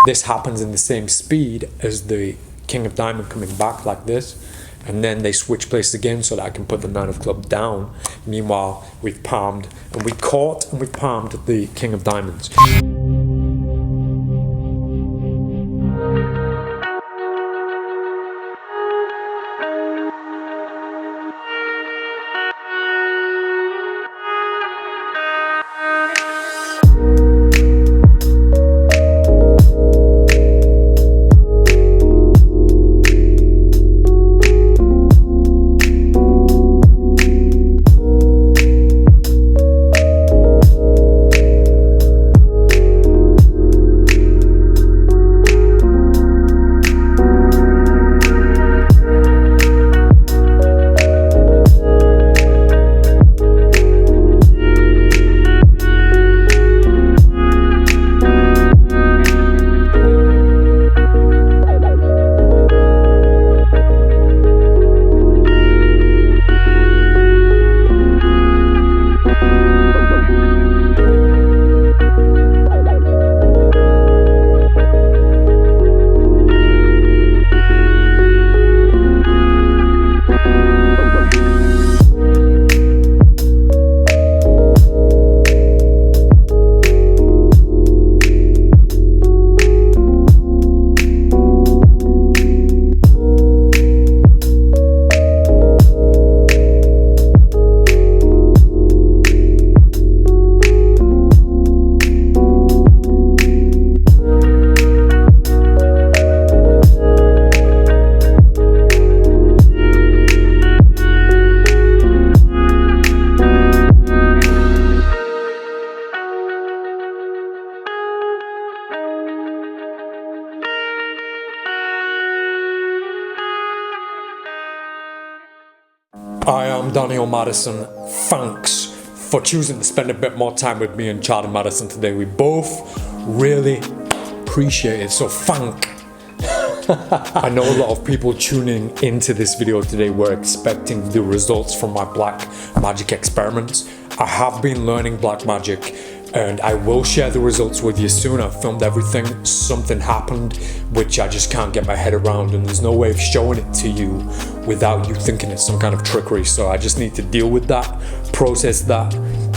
This happens in the same speed as the king of diamond coming back like this, and then they switch places again so that I can put the nine of clubs down. Meanwhile, we've palmed and we caught and we palmed the king of diamonds. I am Daniel Madison. Thanks for choosing to spend a bit more time with me and Charlie Madison today. We both really appreciate it, so thank. I know a lot of people tuning into this video today were expecting the results from my black magic experiments. I have been learning black magic and I will share the results with you soon. I've filmed everything. Something happened which I just can't get my head around, and there's no way of showing it to you without you thinking it's some kind of trickery. So I just need to deal with that, process that,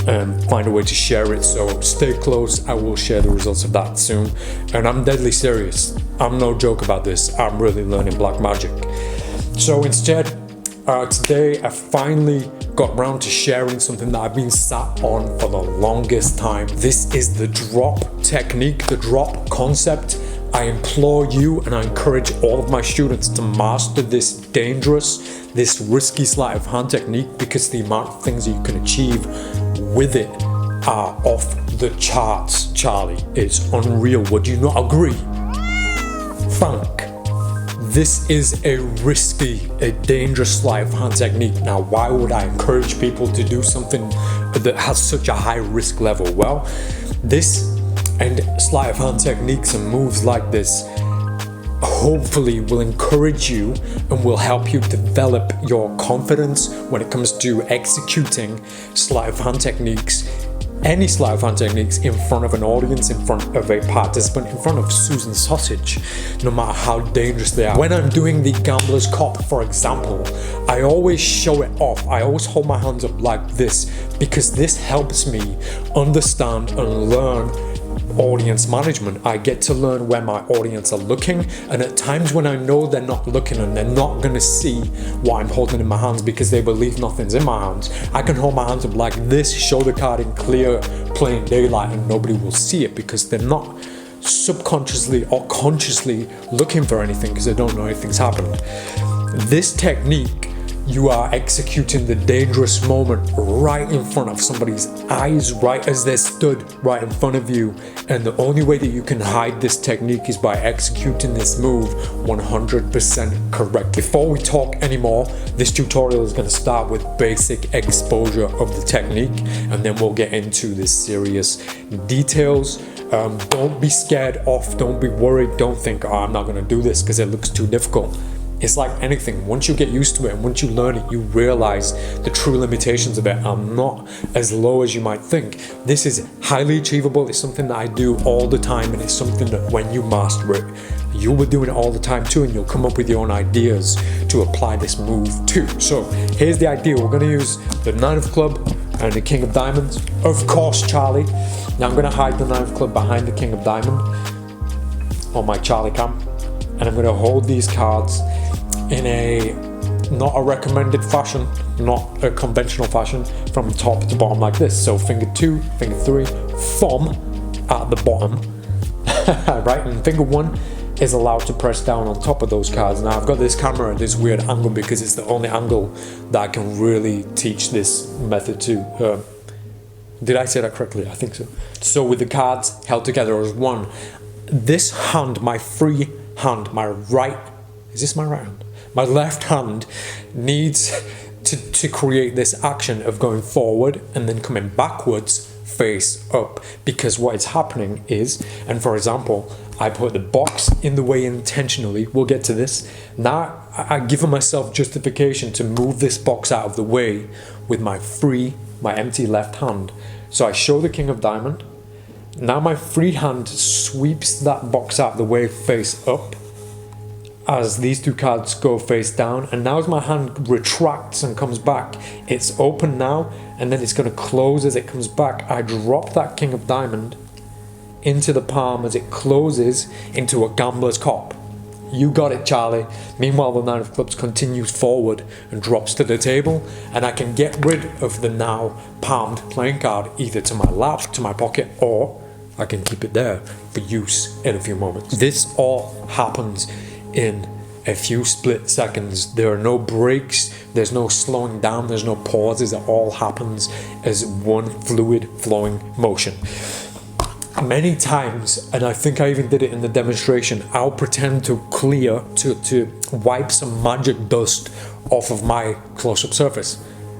and find a way to share it. So stay close. I will share the results of that soon, and I'm deadly serious. I'm no joke about this. I'm really learning black magic. So instead, today I finally got around to sharing something that I've been sat on for the longest time. This is the drop technique, the drop concept. I implore you and I encourage all of my students to master this dangerous, this risky sleight of hand technique, because the amount of things that you can achieve with it are off the charts, Charlie. It's unreal. Would you not agree? Thank. This is a risky, a dangerous sleight of hand technique. Now, why would I encourage people to do something that has such a high risk level? Well, this and sleight of hand techniques and moves like this hopefully will encourage you and will help you develop your confidence when it comes to executing sleight of hand techniques, any sleight of hand techniques, in front of an audience, in front of a participant, in front of Susan Sausage, no matter how dangerous they are. When I'm doing the gambler's cop, for example, I always show it off. I always hold my hands up like this, because this helps me understand and learn audience management. I get to learn where my audience are looking, and at times when I know they're not looking and they're not going to see what I'm holding in my hands because they believe nothing's in my hands, I can hold my hands up like this, show the card in clear plain daylight, and nobody will see it because they're not subconsciously or consciously looking for anything because they don't know anything's happened. This technique, you are executing the dangerous moment right in front of somebody's eyes, right as they're stood right in front of you. And the only way that you can hide this technique is by executing this move 100% correct. Before we talk anymore, this tutorial is going to start with basic exposure of the technique, and then we'll get into the serious details. Don't be scared off, don't be worried, don't think, oh, I'm not going to do this because it looks too difficult. It's like anything. Once you get used to it and once you learn it, you realize the true limitations of it are not as low as you might think. This is highly achievable. It's something that I do all the time, and it's something that when you master it, you'll be doing it all the time too, and you'll come up with your own ideas to apply this move too. So here's the idea. We're going to use the 9 of club and the king of diamonds. Of course, Charlie. Now I'm going to hide the 9 of club behind the king of diamond on my Charlie cam, and I'm going to hold these cards in a not a recommended fashion, not a conventional fashion, from top to bottom like this. So finger 2, finger 3, thumb at the bottom, right? And finger 1 is allowed to press down on top of those cards. Now I've got this camera at this weird angle because it's the only angle that I can really teach this method to. Did I say that correctly? I think so. So with the cards held together as one, this hand, my free hand, my right, is this my right hand? My left hand needs to create this action of going forward and then coming backwards, face up, because what is happening is, and for example, I put the box in the way intentionally. We'll get to this. Now I've given myself justification to move this box out of the way with my empty left hand. So I show the king of diamond. Now my free hand sweeps that box out of the way, face up, as these two cards go face down, and now as my hand retracts and comes back, it's open now, and then it's going to close as it comes back. I drop that king of diamond into the palm as it closes into a gambler's cop. You got it, Charlie. Meanwhile, the 9 of clubs continues forward and drops to the table, and I can get rid of the now palmed playing card either to my lap, to my pocket, or I can keep it there for use in a few moments. This all happens in a few split seconds. There are no breaks, there's no slowing down, there's no pauses. It all happens as one fluid flowing motion. Many times, and I think I even did it in the demonstration, I'll pretend to clear, to wipe some magic dust off of my close-up surface.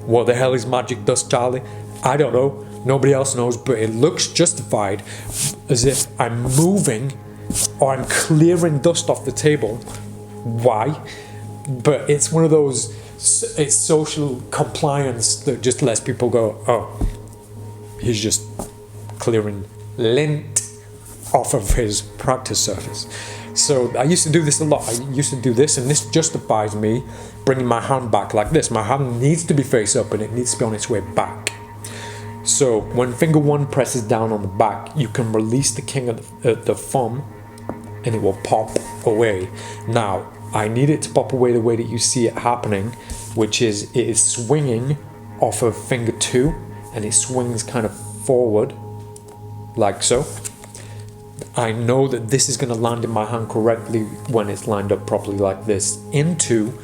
What the hell is magic dust, Charlie? I don't know, nobody else knows, but it looks justified, as if I'm moving or I'm clearing dust off the table. Why? But it's one of those, it's social compliance that just lets people go, oh, he's just clearing lint off of his practice surface. So I used to do this a lot. I used to do this, and this justifies me bringing my hand back like this. My hand needs to be face up and it needs to be on its way back. So when finger 1 presses down on the back, you can release the king of the thumb and it will pop away. Now, I need it to pop away the way that you see it happening, which is it is swinging off of finger 2 and it swings kind of forward like so. I know that this is going to land in my hand correctly when it's lined up properly like this into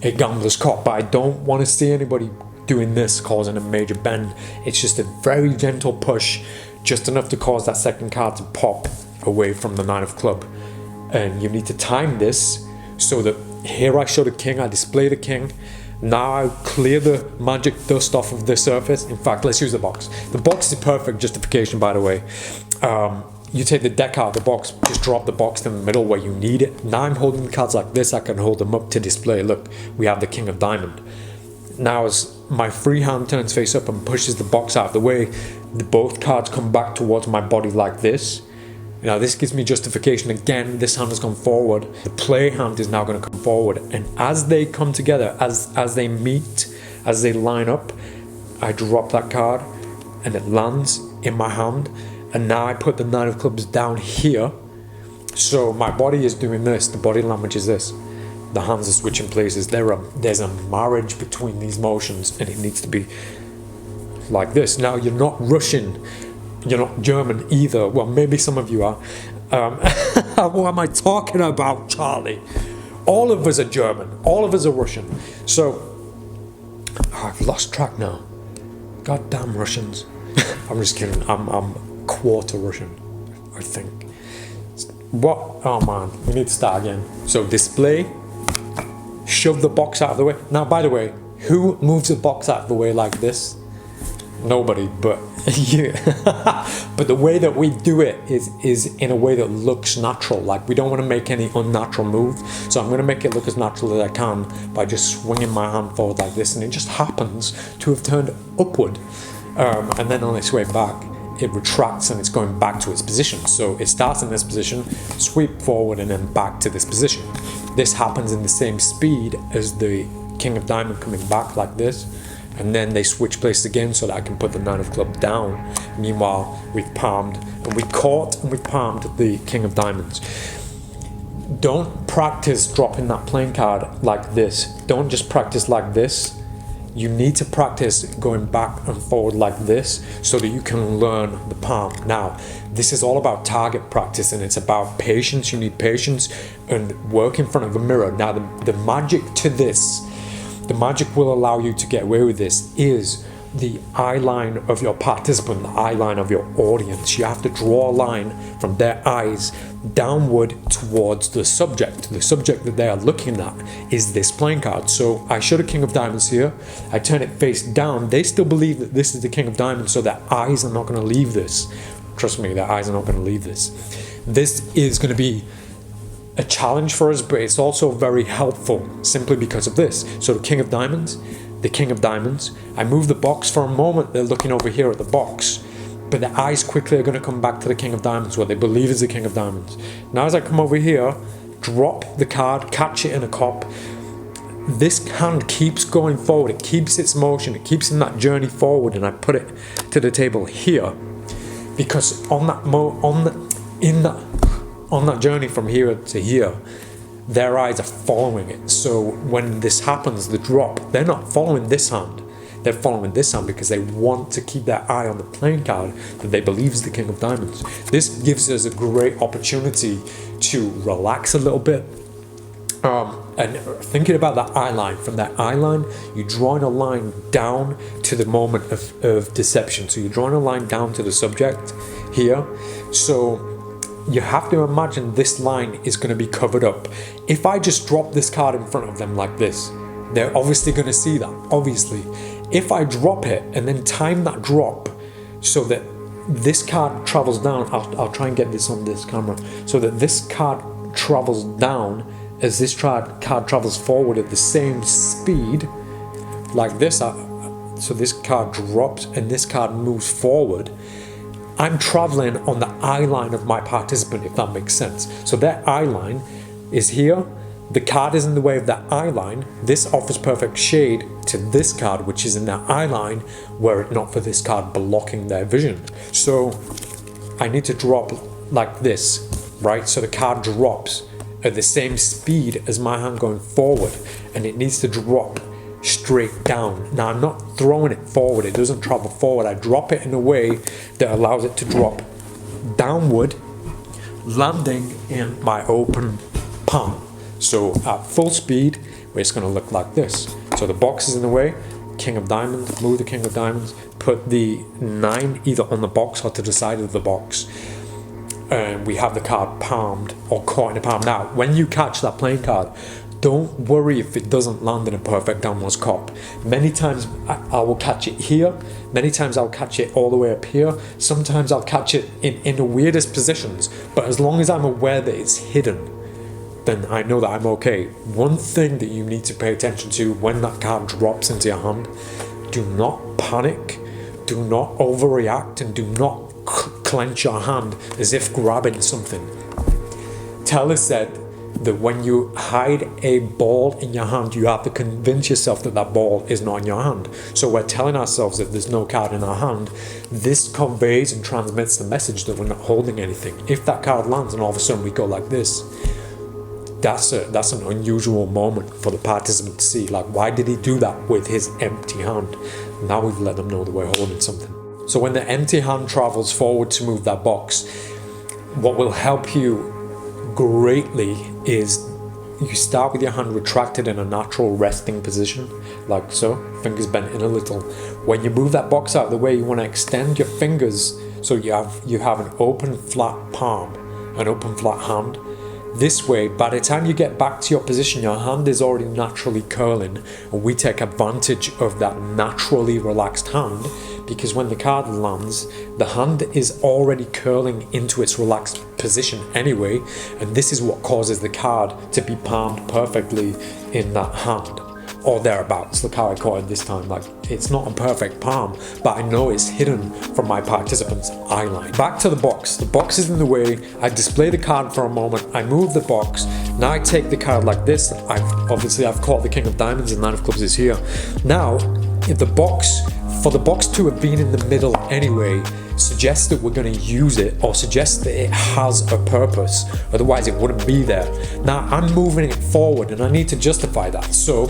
a gambler's cop, but I don't want to see anybody doing this causing a major bend. It's just a very gentle push, just enough to cause that second card to pop away from the 9 of club. And you need to time this so that here I show the king, I display the king. Now I clear the magic dust off of the surface. In fact, let's use the box. The box is perfect justification, by the way. You take the deck out of the box, just drop the box in the middle where you need it. Now I'm holding the cards like this, I can hold them up to display. Look, we have the king of diamond. Now as my free hand turns face up and pushes the box out of the way, both cards come back towards my body like this. Now this gives me justification. Again, this hand has gone forward. The play hand is now going to come forward. And as they come together, as they meet, as they line up, I drop that card and it lands in my hand. And now I put the 9 of clubs down here. So my body is doing this. The body language is this. The hands are switching places. There's a marriage between these motions, and it needs to be like this. Now you're not Russian. You're not German either. Well, maybe some of you are. What am I talking about, Charlie? All of us are German. All of us are Russian. So, I've lost track now. Goddamn Russians. I'm just kidding. I'm quarter Russian, I think. What? Oh man, we need to start again. So, display. Shove the box out of the way. Now, by the way, who moves the box out of the way like this? Nobody, but But the way that we do it is in a way that looks natural. Like, we don't want to make any unnatural move, so I'm going to make it look as natural as I can by just swinging my hand forward like this, and it just happens to have turned upward, and then on its way back it retracts and it's going back to its position. So it starts in this position, sweep forward, and then back to this position. This happens in the same speed as the King of Diamonds coming back like this, and then they switch places again so that I can put the Nine of Clubs down. Meanwhile, we've palmed and we caught and we palmed the King of Diamonds. Don't practice dropping that playing card like this. Don't just practice like this. You need to practice going back and forward like this so that you can learn the palm. Now, this is all about target practice, and it's about patience. You need patience and work in front of a mirror. Now, the magic to this, the magic will allow you to get away with this, is the eye line of your participant, the eye line of your audience. You have to draw a line from their eyes downward towards the subject. The subject that they are looking at is this playing card. So I show the King of Diamonds here, I turn it face down. They still believe that this is the King of Diamonds, so their eyes are not going to leave this. Trust me, their eyes are not going to leave this. This is going to be a challenge for us, but it's also very helpful simply because of this. So the King of Diamonds, the King of Diamonds, I move the box for a moment, they're looking over here at the box, but the eyes quickly are going to come back to the King of Diamonds, what they believe is the King of Diamonds. Now as I come over here, drop the card, catch it in a cup, this hand keeps going forward, it keeps its motion, it keeps in that journey forward, and I put it to the table here, because on that journey from here to here, their eyes are following it. So when this happens, the drop, they're not following this hand, they're following this hand because they want to keep their eye on the playing card that they believe is the King of Diamonds. This gives us a great opportunity to relax a little bit, and thinking about that eye line. From that eye line, you're drawing a line down to the moment of deception. So you're drawing a line down to the subject here. So you have to imagine this line is going to be covered up. If I just drop this card in front of them like this, they're obviously going to see that, obviously. If I drop it and then time that drop so that this card travels down, I'll try and get this on this camera, so that this card travels down as this card travels forward at the same speed, like this. So this card drops and this card moves forward. I'm traveling on the eye line of my participant, if that makes sense. So their eye line is here. The card is in the way of that eye line. This offers perfect shade to this card, which is in that eye line, were it not for this card blocking their vision. So I need to drop like this, right? So the card drops at the same speed as my hand going forward, and it needs to drop straight down. Now I'm not throwing it forward, it doesn't travel forward. I drop it in a way that allows it to drop downward, landing in my open palm. So at full speed, it's going to look like this. So the box is in the way, King of Diamonds, move the King of Diamonds, put the 9 either on the box or to the side of the box, and we have the card palmed or caught in the palm. Now when you catch that playing card, don't worry if it doesn't land in a perfect downwards cop. Many times I will catch it here, many times I'll catch it all the way up here, sometimes I'll catch it in the weirdest positions, but as long as I'm aware that it's hidden, then I know that I'm okay. One thing that you need to pay attention to when that card drops into your hand, do not panic, do not overreact, and do not clench your hand as if grabbing something. Taylor said that when you hide a ball in your hand, you have to convince yourself that that ball is not in your hand. So we're telling ourselves that there's no card in our hand. This conveys and transmits the message that we're not holding anything. If that card lands and all of a sudden we go like this, that's an unusual moment for the participant to see. Like, why did he do that with his empty hand? Now we've let them know that we're holding something. So when the empty hand travels forward to move that box, what will help you greatly is you start with your hand retracted in a natural resting position, like so, fingers bent in a little. When you move that box out of the way, you want to extend your fingers so you have an open flat palm, an open flat hand. This way, by the time you get back to your position, your hand is already naturally curling, and we take advantage of that naturally relaxed hand because when the card lands, the hand is already curling into its relaxed position anyway, and this is what causes the card to be palmed perfectly in that hand, or thereabouts. Look how I caught it this time. Like, it's not a perfect palm, but I know it's hidden from my participant's eye line. Back to the box. The box is in the way. I display the card for a moment. I move the box. Now I take the card like this. I've caught the king of diamonds and nine of clubs is here. Now, if the box, for the box to have been in the middle anyway, suggests that we're going to use it, or suggests that it has a purpose, otherwise it wouldn't be there. Now I'm moving it forward and I need to justify that. So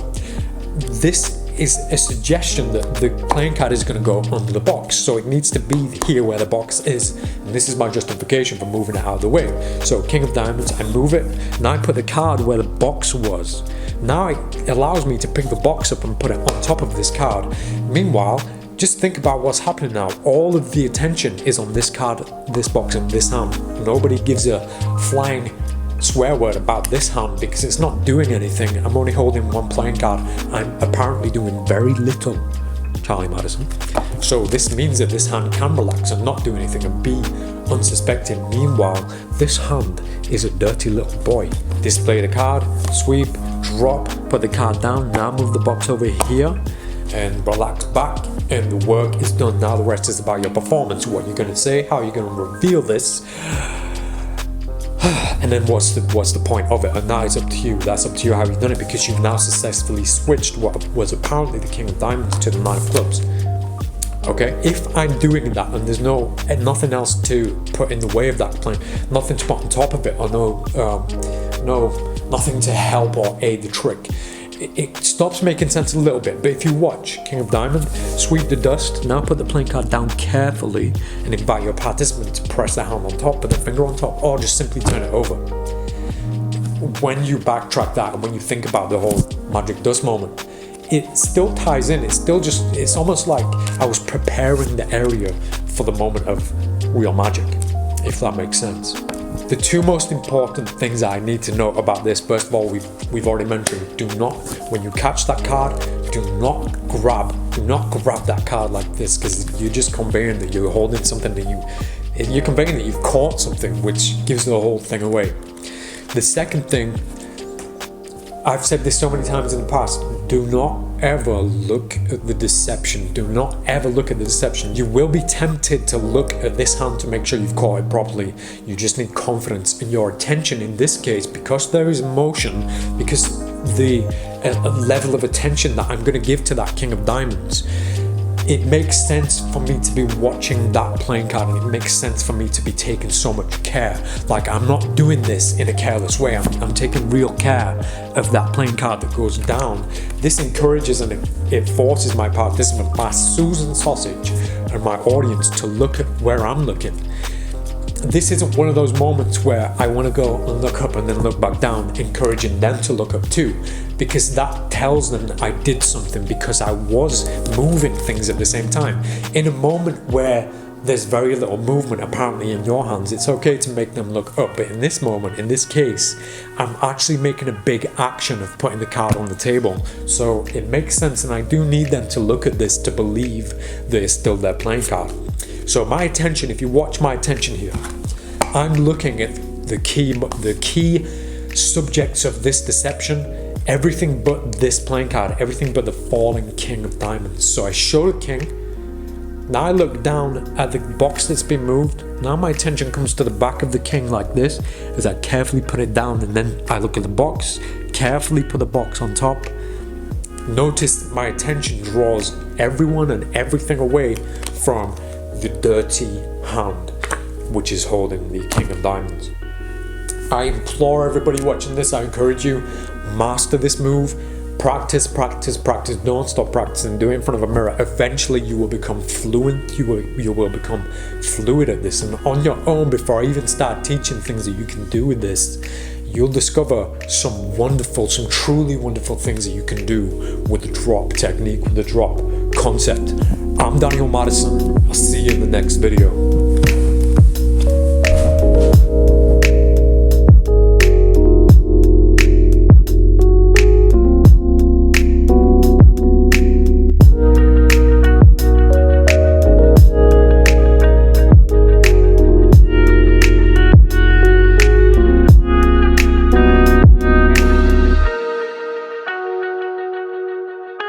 this is a suggestion that the playing card is going to go under the box, so it needs to be here where the box is, and this is my justification for moving it out of the way. So king of diamonds, I move it, now I put the card where the box was. Now it allows me to pick the box up and put it on top of this card. Meanwhile, just think about what's happening now. All of the attention is on this card, this box, and this hand. Nobody gives a flying swear word about this hand because it's not doing anything. I'm only holding one playing card. I'm apparently doing very little, Charlie Madison. So this means that this hand can relax and not do anything and be unsuspecting. Meanwhile, this hand is a dirty little boy. Display the card, sweep, drop, put the card down. Now move the box over here and relax back, and the work is done. Now the rest is about your performance, what you're going to say, how you're going to reveal this, and then what's the point of it. And now it's up to you. That's up to you how you've done it, because you've now successfully switched what was apparently the king of diamonds to the nine of clubs. Okay, if I'm doing that and there's nothing else to put in the way of that plan, nothing to put on top of it, or nothing to help or aid the trick, it stops making sense a little bit. But if you watch king of diamond, sweep the dust, now put the playing card down carefully and invite your participant to press the hand on top, put the finger on top, or just simply turn it over. When you backtrack that and when you think about the whole magic dust moment, it still ties in. It's almost like I was preparing the area for the moment of real magic, if that makes sense. The two most important things I need to know about this, first of all, we've already mentioned, do not, when you catch that card, do not grab that card like this, because you're just conveying that you're holding something, that you're conveying that you've caught something, which gives the whole thing away. The second thing, I've said this so many times in the past, do not ever look at the deception. Do not ever look at the deception. You will be tempted to look at this hand to make sure you've caught it properly. You just need confidence in your attention in this case, because there is motion, because the level of attention that I'm going to give to that king of diamonds, it makes sense for me to be watching that playing card, and it makes sense for me to be taking so much care. Like, I'm not doing this in a careless way. I'm taking real care of that playing card that goes down. This encourages and it forces my participant, my Susan sausage, and my audience to look at where I'm looking. This isn't one of those moments where I want to go and look up and then look back down, encouraging them to look up too, because that tells them that I did something, because I was moving things at the same time. In a moment where there's very little movement apparently in your hands, it's okay to make them look up, but in this moment, in this case, I'm actually making a big action of putting the card on the table, so it makes sense, and I do need them to look at this to believe that it's still their playing card. So my attention, if you watch my attention here, I'm looking at the key subjects of this deception, everything but this playing card, everything but the falling king of diamonds. So I show the king, now I look down at the box that's been moved, now my attention comes to the back of the king like this, as I carefully put it down, and then I look at the box, carefully put the box on top. Notice that my attention draws everyone and everything away from the dirty hand, which is holding the king of diamonds. I implore everybody watching this, I encourage you, master this move, practice, don't stop practicing, do it in front of a mirror. Eventually you will become fluent, you will become fluid at this, and on your own, before I even start teaching things that you can do with this, you'll discover some truly wonderful things that you can do with the drop technique, with the drop concept. I'm Daniel Madison. I'll see you in the next video.